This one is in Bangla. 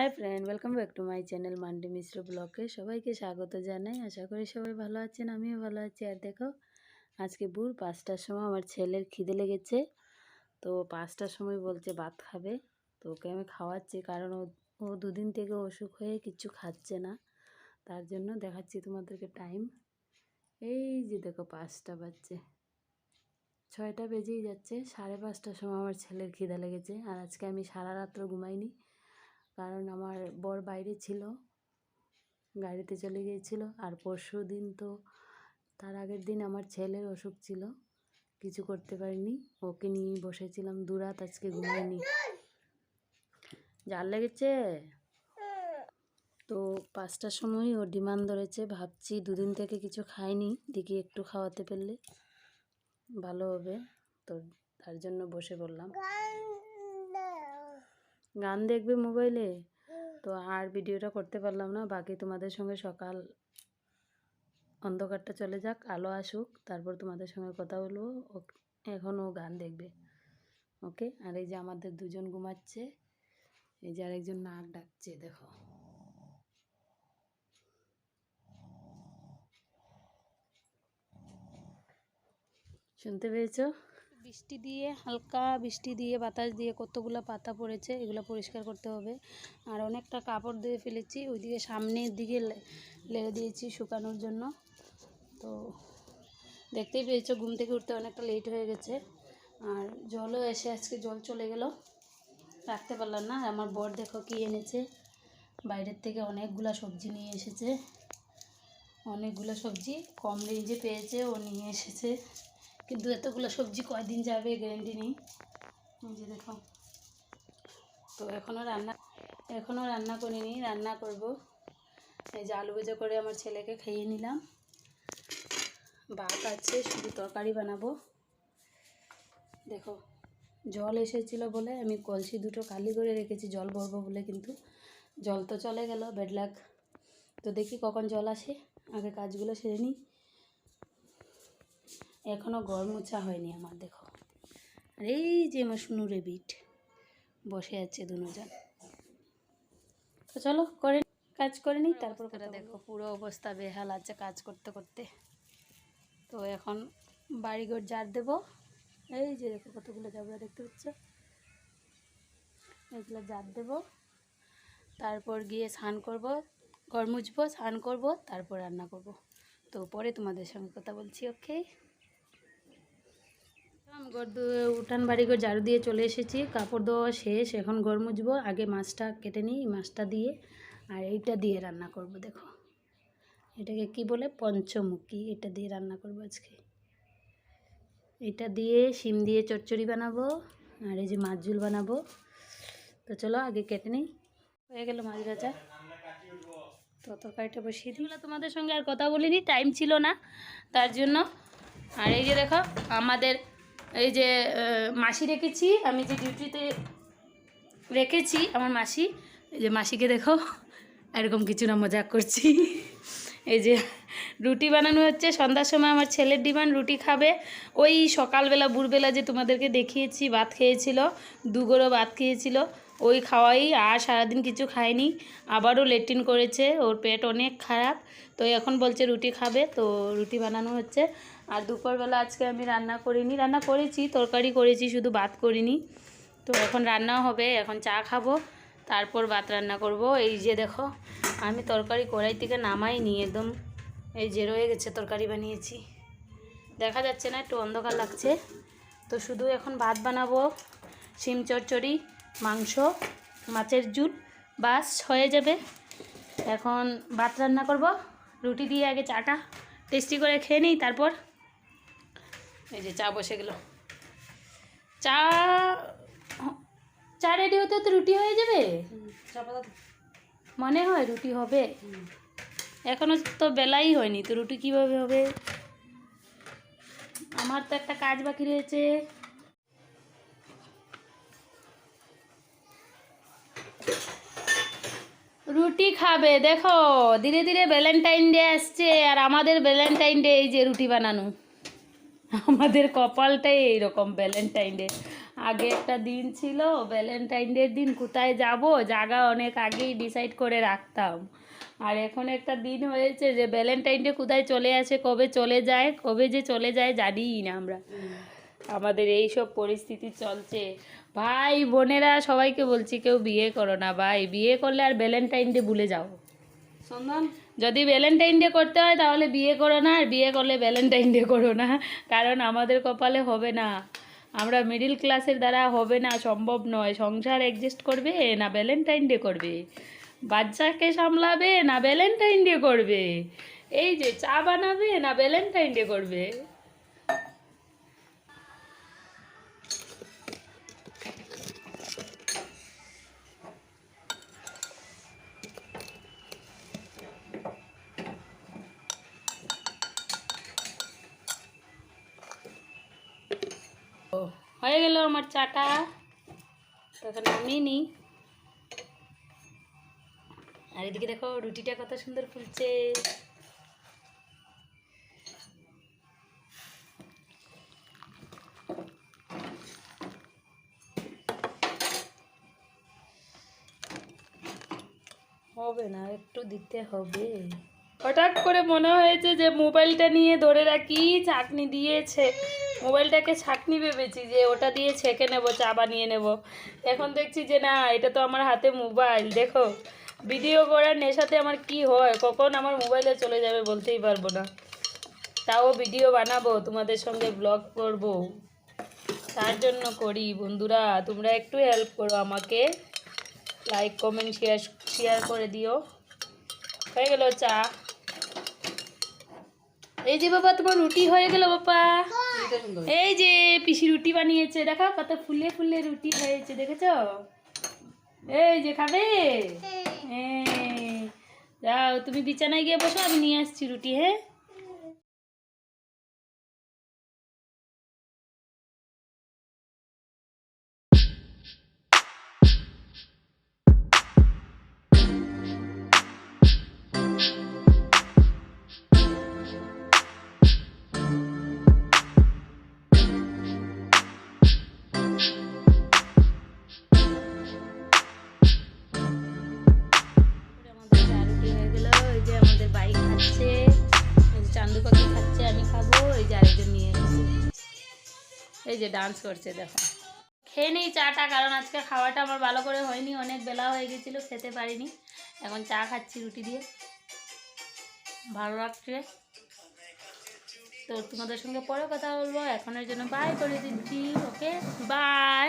High friend, welcome back to my channel Mandi Mishra ব্লগে সবাইকে স্বাগত জানাই। আশা করি সবাই ভালো আছেন, আমিও ভালো আছি। আর দেখো, আজকে ভোর 5টার সময় আমার ছেলের খিদে লেগেছে। তো 5টার সময় বলছে ভাত খাবে। তো ওকে আমি খাওয়াচ্ছি, কারণ ও দুদিন থেকে অসুখ হয়ে কিছু খাচ্ছে না। তার জন্য দেখাচ্ছি তোমাদেরকে টাইম। এই যে দেখো 5টা বাজছে, 6টা বেজেই যাচ্ছে। 5:30টার সময় আমার ছেলের খিদে লেগেছে। আর আজকে আমি সারা রাত্র ঘুমাইনি, কারণ আমার বর বাইরে ছিল, গাড়িতে চলে গিয়েছিল। আর পরশু দিন তো তার আগের দিন আমার ছেলের অসুখ ছিল, কিছু করতে পারিনি, ওকে নিয়ে বসেছিলাম দুরাত। আজকে ঘুমাইনি, জাল লেগেছে। তো 5টার সময় ও ডিমান্ড ধরেছে, ভাবছি দুদিন থেকে কিছু খাইনি, দেখি একটু খাওয়াতে পারলে ভালো হবে। তো তার জন্য বসে পড়লাম। গান দেখবে মোবাইলে, তো আর ভিডিওটা করতে পারলাম না। বাকি তোমাদের সঙ্গে সকাল অন্ধকারটা চলে যাক, আলো আসুক, তারপর তোমাদের সঙ্গে কথা বলবো। এখন ও গান দেখবে, ওকে। আর এই যে আমাদের দুজন ঘুমাচ্ছে, এই যে আরেকজন নাক ডাকছে, দেখো। শুনতে পেয়েছো? বৃষ্টি দিয়ে, হালকা বৃষ্টি দিয়ে, বাতাস দিয়ে কতগুলো পাতা পড়েছে, এগুলো পরিষ্কার করতে হবে। আর অনেকটা কাপড় দিয়ে ফেলেছি, ওইদিকে সামনের দিকে লেগে দিয়েছি শুকানোর জন্য। তো দেখতেই পেয়েছো, ঘুম থেকে উঠতে অনেকটা লেট হয়ে গেছে। আর জলও এসে, আজকে জল চলে গেল, রাখতে পারলাম না। আমার বর দেখো কি এনেছে, বাইরের থেকে অনেকগুলো সবজি নিয়ে এসেছে। অনেকগুলো সবজি কম রেঞ্জে পেয়েছে, ও নিয়ে এসেছে। কিন্তু এতগুলো সবজি কয়দিন যাবে গ্যারেন্টি নেই। এই যে দেখো। তো এখনও রান্না করিনি, রান্না করব। এই যে আলু ভাজা করে আমার ছেলেকে খাইয়ে নিলাম। ভাত আছে, শুধু তরকারি বানাবো। দেখো, জল এসেছিল বলে আমি কলসি দুটো খালি করে রেখেছি জল ভরবো বলে, কিন্তু জল তো চলে গেল, ব্যাড লাক। তো দেখি কখন জল আসে, আগে কাজগুলো সেরে নিই। এখনও ঘর মোছা হয়নি আমার, দেখো। আর এই যে আমার শুনুরে বিট বসে আছে দুজন। তো চলো কাজ করে নিই, তারপর কথা দেখো। পুরো অবস্থা বেহাল আছে কাজ করতে করতে। তো এখন বাড়িঘর ঝাড় দেবো। এই যে দেখো কতগুলো জাবড়া দেখতে পাচ্ছ, এগুলো ঝাড় দেবো। তারপর গিয়ে স্নান করবো, ঘর মুছবো, স্নান করবো, তারপর রান্না করব। তো পরে তোমাদের সঙ্গে কথা বলছি, ওকে। উঠান বাড়িঘর ঝাড়ু দিয়ে চলে এসেছি, কাপড় ধোয়া শেষ। এখন ঘর মুছবো, আগে মাছটা কেটে নিই, মাছটা দিয়ে আর এইটা দিয়ে রান্না করব। দেখো, এটাকে কি বলে, পঞ্চমুখী, এটা দিয়ে রান্না করব আজকে। এটা দিয়ে শিম দিয়ে চচ্চড়ি বানাবো, আর এই যে মাছ ঝোল বানাবো। তো চলো আগে কেটে নিই। হয়ে গেল মাছ ভাজা, তো তরকারিটা বসিয়ে দিই। তোমাদের সঙ্গে আর কথা বলিনি, টাইম ছিল না, তার জন্য। আর এই যে দেখো, আমাদের এই যে মাসি রেখেছি, আমি যে ডিউটিতে রেখেছি আমার মাসি, এই যে মাসিকে দেখো, এরকম কিছু না, মজাক করছি। এই যে রুটি বানানো হচ্ছে, সন্ধ্যার সময় আমার ছেলের ডিমান্ড রুটি খাবে। ওই সকালবেলা ভোরবেলা যে তোমাদেরকে দেখিয়েছি, ভাত খেয়েছিল, দুগড়ো ভাত খেয়েছিল, ওই খাওয়াই। আর সারাদিন কিছু খায়নি, আবারও লেট্রিন করেছে, ওর পেট অনেক খারাপ। তো এখন বলছে রুটি খাবে, তো রুটি বানানো হচ্ছে। আর দুপুরবেলা আজকে আমি রান্না করিনি, রান্না করেছি, তরকারি করেছি, শুধু ভাত করিনি। তো এখন রান্নাও হবে, এখন চা খাবো, তারপর ভাত রান্না করব। এই যে দেখো, আমি তরকারি কড়াই থেকে নামাইনি, একদম এই যে রয়ে গেছে, তরকারি বানিয়েছি, দেখা যাচ্ছে না, একটু অন্ধকার লাগছে। তো শুধু এখন ভাত বানাবো, শিম চচ্চড়ি, মাংস, মাছের ঝোল, বাস হয়ে যাবে। এখন ভাত রান্না করব, রুটি দিয়ে আগে চাটা টেস্টি করে খেয়ে নিই, তারপর। এই যে চা বসে গেল, চা রেডি হতে তো রুটি হয়ে যাবে মনে হয়, রুটি হবে। এখনো তো বেলাই হয়নি, তো রুটি কিভাবে হবে? আমার তো একটা কাজ বাকি রয়েছে। রুটি খাবে, দেখো ধীরে ধীরে ভ্যালেন্টাইন ডে আসছে, আর আমাদের ভ্যালেন্টাইন ডে এই যে রুটি বানানো। আমাদের কপালটাই এইরকম, ভ্যালেন্টাইন ডে। আগে একটা দিন ছিল ভ্যালেন্টাইন ডের দিন, কোথায় যাব জায়গা অনেক আগেই ডিসাইড করে রাখতাম। আর এখন একটা দিন হয়েছে যে ভ্যালেন্টাইন ডে কোথায় চলে আসে, কবে চলে যায়, কবে যে চলে যায় জানিই না আমরা। আমাদের এই সব পরিস্থিতি চলছে। ভাই বোনেরা সবাইকে বলছি, কেউ বিয়ে করো না ভাই, বিয়ে করলে আর ভ্যালেন্টাইন ডে ভুলে যাও। যদি ভ্যালেন্টাইন ডে করতে হয় তাহলে বিয়ে করো না, আর বিয়ে করলে ভ্যালেন্টাইন ডে করো না, কারণ আমাদের কপালে হবে না। আমরা মিডিল ক্লাসের দ্বারা হবে না, সম্ভব নয়। সংসার অ্যাডজাস্ট করবে না ভ্যালেন্টাইন ডে করবে, বাচ্চাকে সামলাবে না ভ্যালেন্টাইন ডে করবে, এই যে চা বানাবে না ভ্যালেন্টাইন ডে করবে। হয়ে গেল আমার চাটা, তখন নামিয়ে নিই। আর এদিকে দেখো রুটিটা কত সুন্দর ফুলছে। হবে না, একটু দিতে হবে। হঠাৎ করে মনে হয়েছে যে মোবাইলটা নিয়ে ধরে রাখি, ছাঁকনি দিয়েছে, মোবাইলটাকে ছাঁকনি ভেবেছি যে ওটা দিয়ে ছেঁকে নেবো, চা বানিয়ে নেব। এখন দেখছি যে না, এটা তো আমার হাতে মোবাইল। দেখো ভিডিও করার নেশাতে আমার কি হয়, কখন আমার মোবাইলে চলে যাবে বলতেই পারবো না। তাও ভিডিও বানাবো, তোমাদের সঙ্গে ব্লগ করব, তার জন্য করি। বন্ধুরা তোমরা একটু হেল্প করো আমাকে, লাইক কমেন্ট শেয়ার করে দিও। হয়ে গেল চা। এই যে বাবা তোমার রুটি হয়ে গেল বাবা, এই যে পিসি রুটি বানিয়েছে, দেখো কত ফুলে ফুলে রুটি হয়েছে, দেখেছো? এই যে খাবে, যাও তুমি বিছানায় গিয়ে বসো, আমি নিয়ে আসছি রুটি। হ্যাঁ আমাদের চা রুটি হয়ে গেল। এই যে আমাদের বাইক খাচ্ছে, এই যে চান্দু পাখি খাচ্ছে, আমি খাবো। এই যে আরেকজন নিয়ে এসেছে, এই যে ডান্স করছে দেখো। খেয়ে নিই চাটা, কারণ আজকে খাওয়াটা আমার ভালো করে হয়নি, অনেক বেলা হয়ে গেছিলো, খেতে পারিনি। এখন চা খাচ্ছি রুটি দিয়ে, ভালো লাগছে। তো তোমাদের সঙ্গে পরে কথা বলবো, এখনের জন্য বাই করে দিচ্ছি। Okay bye.